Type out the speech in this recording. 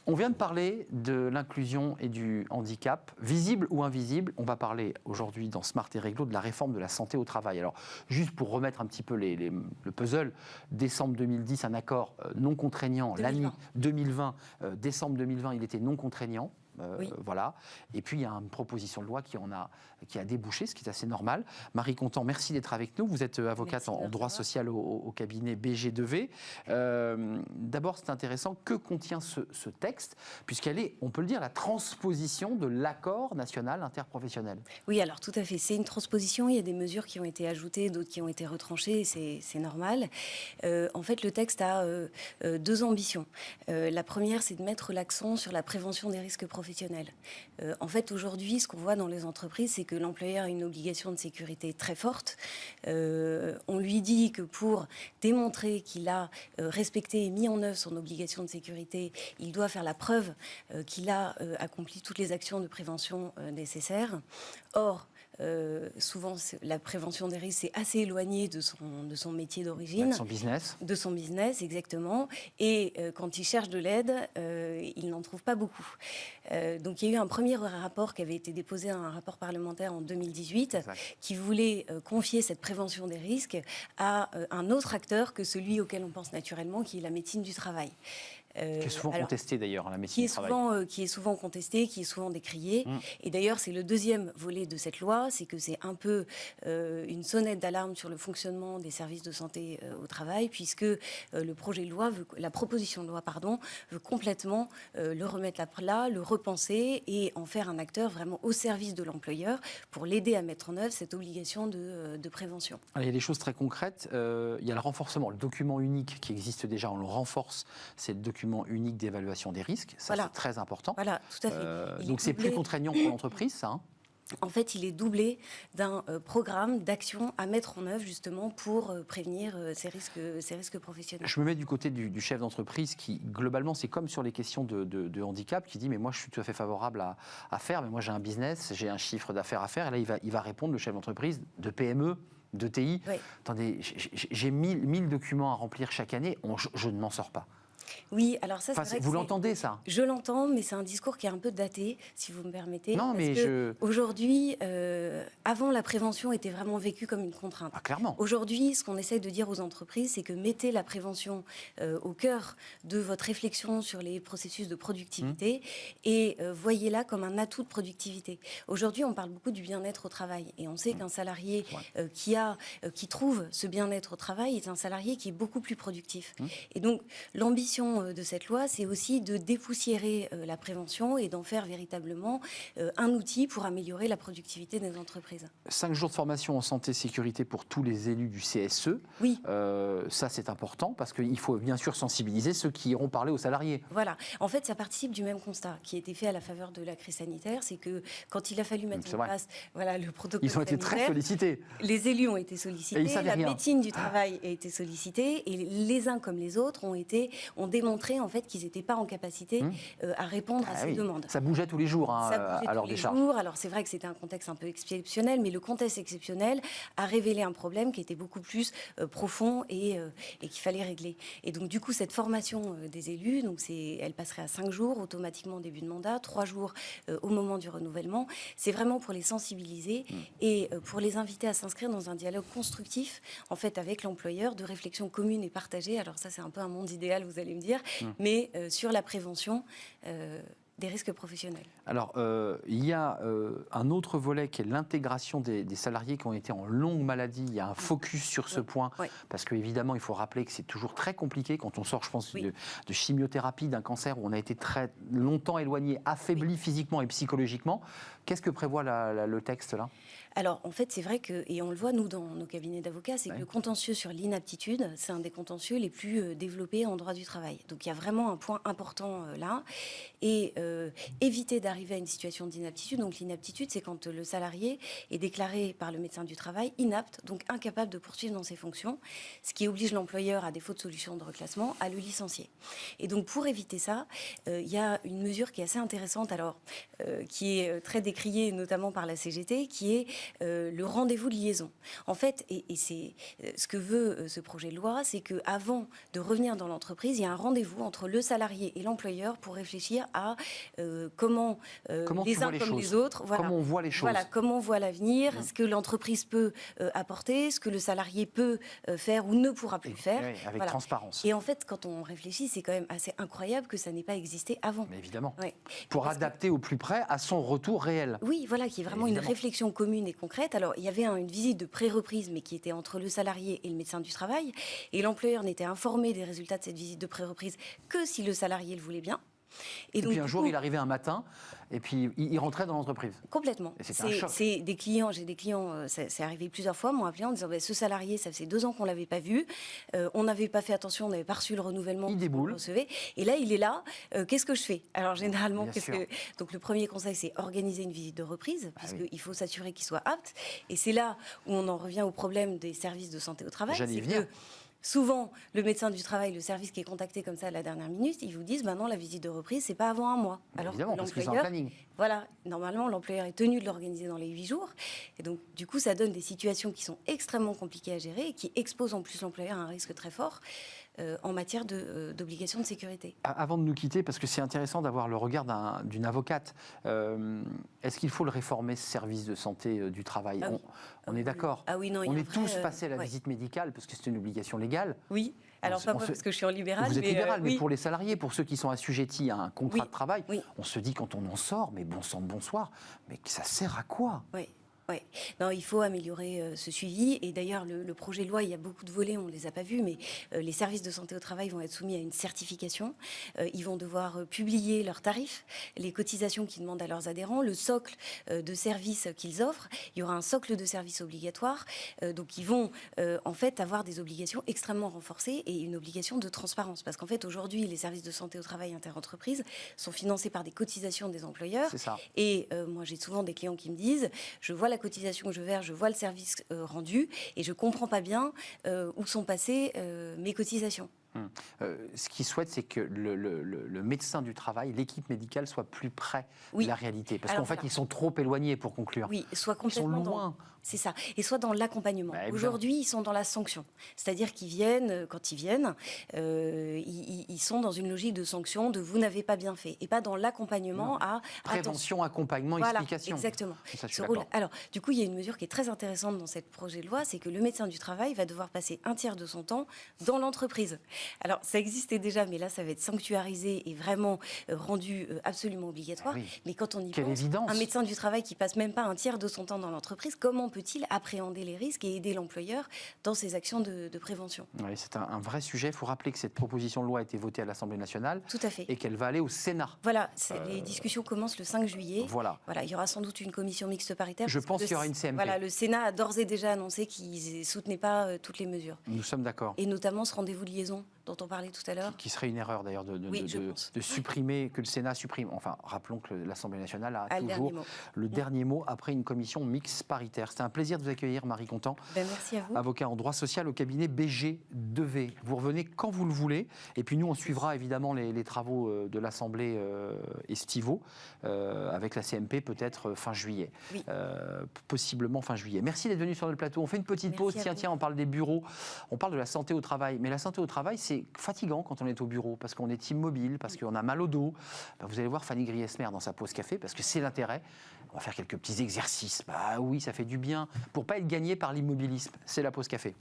On vient de parler de l'inclusion et du handicap, visible ou invisible. On va parler aujourd'hui dans Smart et Réglo de la réforme de la santé au travail. Alors, juste pour remettre un petit peu le puzzle, décembre 2010, un accord non contraignant. 2020. L'année 2020, décembre 2020, il était non contraignant. Oui. Voilà. Et puis, il y a une proposition de loi qui a débouché, ce qui est assez normal. Marie Contant, merci d'être avec nous. Vous êtes avocate en droit social au cabinet BG2V. D'abord, c'est intéressant. Que contient ce texte? Puisqu'elle est, on peut le dire, la transposition de l'accord national interprofessionnel. Oui, alors tout à fait. C'est une transposition. Il y a des mesures qui ont été ajoutées, d'autres qui ont été retranchées. C'est normal. En fait, le texte a deux ambitions. La première, c'est de mettre l'accent sur la prévention des risques professionnels. En fait, aujourd'hui, ce qu'on voit dans les entreprises, c'est que l'employeur a une obligation de sécurité très forte. On lui dit que pour démontrer qu'il a respecté et mis en œuvre son obligation de sécurité, il doit faire la preuve qu'il a accompli toutes les actions de prévention nécessaires. Or, souvent, la prévention des risques, c'est assez éloigné de son métier d'origine. De son business. De son business, exactement. Et quand il cherche de l'aide, il n'en trouve pas beaucoup. Donc il y a eu un premier rapport qui avait été déposé, un rapport parlementaire en 2018, Exact. qui voulait confier cette prévention des risques à un autre acteur que celui auquel on pense naturellement, qui est la médecine du travail. Qui est souvent contesté d'ailleurs, la médecine du travail. Qui est souvent contesté, qui est souvent décrié. Et d'ailleurs, c'est le deuxième volet de cette loi, c'est que c'est un peu une sonnette d'alarme sur le fonctionnement des services de santé au travail, puisque la proposition de loi, veut complètement le remettre à plat, le repenser et en faire un acteur vraiment au service de l'employeur pour l'aider à mettre en œuvre cette obligation de prévention. Alors, il y a des choses très concrètes. Il y a le renforcement, le document unique qui existe déjà, on le renforce, c'est le document unique d'évaluation des risques. Ça, voilà. C'est très important. Voilà, tout à fait. Donc, c'est plus contraignant pour l'entreprise, ça, hein. En fait, il est doublé d'un programme d'action à mettre en œuvre justement pour prévenir ces risques professionnels. Je me mets du côté du chef d'entreprise qui, globalement, c'est comme sur les questions de handicap, qui dit « mais moi, je suis tout à fait favorable à faire, mais moi, j'ai un business, j'ai un chiffre d'affaires à faire ». Et là, il va répondre, le chef d'entreprise, de PME, de TI. Oui. Attendez, j'ai 1000 documents à remplir chaque année, je ne m'en sors pas. Oui, alors ça, c'est vrai que vous l'entendez, ça? Je l'entends, mais c'est un discours qui est un peu daté, si vous me permettez. Non, mais aujourd'hui, avant, la prévention était vraiment vécue comme une contrainte. Ah, clairement. Aujourd'hui, ce qu'on essaye de dire aux entreprises, c'est que mettez la prévention au cœur de votre réflexion sur les processus de productivité et voyez-la comme un atout de productivité. Aujourd'hui, on parle beaucoup du bien-être au travail et on sait qu'un salarié qui trouve ce bien-être au travail est un salarié qui est beaucoup plus productif. Et donc, l'ambition de cette loi, c'est aussi de dépoussiérer la prévention et d'en faire véritablement un outil pour améliorer la productivité des entreprises. 5 jours de formation en santé et sécurité pour tous les élus du CSE. Oui. Ça, c'est important parce qu'il faut bien sûr sensibiliser ceux qui iront parler aux salariés. Voilà. En fait, ça participe du même constat qui a été fait à la faveur de la crise sanitaire. C'est que quand il a fallu mettre en place le protocole ils ont été très sollicités. Les élus ont été sollicités, la médecine du travail a été sollicitée et les uns comme les autres ont démontré en fait qu'ils n'étaient pas en capacité à répondre à ces demandes. Ça bougeait tous les jours à leur décharge. Alors c'est vrai que c'était un contexte un peu exceptionnel, mais le contexte exceptionnel a révélé un problème qui était beaucoup plus profond et qu'il fallait régler. Et donc du coup cette formation des élus, donc elle passerait à 5 jours automatiquement au début de mandat, 3 jours au moment du renouvellement. C'est vraiment pour les sensibiliser et pour les inviter à s'inscrire dans un dialogue constructif en fait avec l'employeur, de réflexion commune et partagée. Alors ça c'est un peu un monde idéal, vous allez me dire, mais sur la prévention des risques professionnels. Alors, il y a un autre volet qui est l'intégration des salariés qui ont été en longue maladie. Il y a un focus sur ce point, parce qu'évidemment, il faut rappeler que c'est toujours très compliqué quand on sort, je pense, de chimiothérapie, d'un cancer où on a été très longtemps éloigné, affaibli physiquement et psychologiquement. Qu'est-ce que prévoit le texte, là? Alors, en fait, c'est vrai que, et on le voit, nous, dans nos cabinets d'avocats, c'est que le contentieux sur l'inaptitude, c'est un des contentieux les plus développés en droit du travail. Donc, il y a vraiment un point important là. Et éviter d'arriver à une situation d'inaptitude. Donc l'inaptitude, c'est quand le salarié est déclaré par le médecin du travail inapte, donc incapable de poursuivre dans ses fonctions, ce qui oblige l'employeur, à défaut de solution de reclassement, à le licencier. Et donc pour éviter ça, il y a une mesure qui est assez intéressante, alors qui est très décriée notamment par la CGT, qui est le rendez-vous de liaison. En fait, et c'est ce que veut ce projet de loi, c'est qu'avant de revenir dans l'entreprise, il y a un rendez-vous entre le salarié et l'employeur pour réfléchir à comment les uns comme les autres, comment on voit les choses. Voilà, comment on voit l'avenir, ce que l'entreprise peut apporter, ce que le salarié peut faire ou ne pourra plus faire. Oui, avec transparence. Et en fait, quand on réfléchit, c'est quand même assez incroyable que ça n'ait pas existé avant. Mais évidemment. Ouais. Pour adapter au plus près à son retour réel. Oui, voilà, qui est vraiment une réflexion commune et concrète. Alors, il y avait une visite de pré-reprise, mais qui était entre le salarié et le médecin du travail. Et l'employeur n'était informé des résultats de cette visite de pré-reprise que si le salarié le voulait bien. Et donc, puis un jour, il arrivait un matin, et puis il rentrait dans l'entreprise. Complètement. C'est des clients, j'ai des clients, c'est arrivé plusieurs fois, m'ont appelé en disant ce salarié, ça faisait 2 ans qu'on ne l'avait pas vu, on n'avait pas fait attention, on n'avait pas reçu le renouvellement. Il déboule. Et là, il est là, qu'est-ce que je fais? Alors généralement, donc le premier conseil, c'est organiser une visite de reprise, puisqu'il faut s'assurer qu'il soit apte. Et c'est là où on en revient au problème des services de santé au travail. J'allais y venir. Souvent, le médecin du travail, le service qui est contacté comme ça à la dernière minute, ils vous disent non, la visite de reprise, c'est pas avant 1 mois. Alors évidemment, parce qu'ils ont un planning. Voilà, normalement, l'employeur est tenu de l'organiser dans les 8 jours. Et donc, du coup, ça donne des situations qui sont extrêmement compliquées à gérer et qui exposent en plus l'employeur à un risque très fort en matière d'obligation de sécurité. Avant de nous quitter, parce que c'est intéressant d'avoir le regard d'une avocate, est-ce qu'il faut le réformer, ce service de santé du travail? On est d'accord. Ah oui, non, on est tous passés à la visite médicale, parce que c'est une obligation légale. Oui. Alors, pas parce que je suis en libéral. Vous êtes libéral, mais pour les salariés, pour ceux qui sont assujettis à un contrat de travail, on se dit quand on en sort, mais bon sang de bonsoir, mais ça sert à quoi? Oui. Oui, non, il faut améliorer ce suivi. Et d'ailleurs, le projet de loi, il y a beaucoup de volets, on ne les a pas vus, mais les services de santé au travail vont être soumis à une certification. Ils vont devoir publier leurs tarifs, les cotisations qu'ils demandent à leurs adhérents, le socle de services qu'ils offrent. Il y aura un socle de services obligatoire. Donc, ils vont en fait avoir des obligations extrêmement renforcées et une obligation de transparence. Parce qu'en fait, aujourd'hui, les services de santé au travail interentreprise sont financés par des cotisations des employeurs. C'est ça. Et moi, j'ai souvent des clients qui me disent, je vois la cotisation que je verse, je vois le service rendu et je ne comprends pas bien où sont passées mes cotisations. Ce qu'ils souhaitent, c'est que le médecin du travail, l'équipe médicale, soit plus près de la réalité. Parce qu'en fait, ils sont trop éloignés, pour conclure. Oui, soit complètement ils sont loin. C'est ça. Et soit dans l'accompagnement. Aujourd'hui, ils sont dans la sanction. C'est-à-dire qu'ils viennent, quand ils viennent, ils sont dans une logique de sanction, de vous n'avez pas bien fait. Et pas dans l'accompagnement à... Prévention, accompagnement, explication. Exactement. Ça, je suis d'accord. Alors, du coup, il y a une mesure qui est très intéressante dans ce projet de loi, c'est que le médecin du travail va devoir passer 1/3 de son temps dans l'entreprise. Alors, ça existait déjà, mais là, ça va être sanctuarisé et vraiment rendu absolument obligatoire. Mais quand on y pense, un médecin du travail qui passe même pas 1/3 de son temps dans l'entreprise, comment peut-il appréhender les risques et aider l'employeur dans ses actions de prévention? Oui, c'est un vrai sujet. Il faut rappeler que cette proposition de loi a été votée à l'Assemblée nationale. Tout à fait. Et qu'elle va aller au Sénat. Voilà, les discussions commencent le 5 juillet. Voilà. Il y aura sans doute une commission mixte paritaire. Je pense qu'il y aura une CMP. Voilà, le Sénat a d'ores et déjà annoncé qu'il ne soutenait pas toutes les mesures. Nous sommes d'accord. Et notamment ce rendez-vous de liaison dont on parlait tout à l'heure. Qui serait une erreur d'ailleurs de supprimer, que le Sénat supprime. Enfin, rappelons que l'Assemblée nationale a toujours le dernier mot après une commission mixte paritaire. C'était un plaisir de vous accueillir, Marie Contant. Merci à vous. Avocat en droit social au cabinet BG2V. Vous revenez quand vous le voulez. Et puis nous, on suivra évidemment les travaux de l'Assemblée estivaux avec la CMP peut-être fin juillet. Oui. Possiblement fin juillet. Merci d'être venu sur le plateau. On fait une petite pause. Tiens, on parle des bureaux. On parle de la santé au travail. Mais la santé au travail, c'est fatigant quand on est au bureau, parce qu'on est immobile, parce qu'on a mal au dos. Vous allez voir Fanny Griesmer dans sa pause café, parce que c'est l'intérêt. On va faire quelques petits exercices. Oui, ça fait du bien. Pour ne pas être gagné par l'immobilisme. C'est la pause café.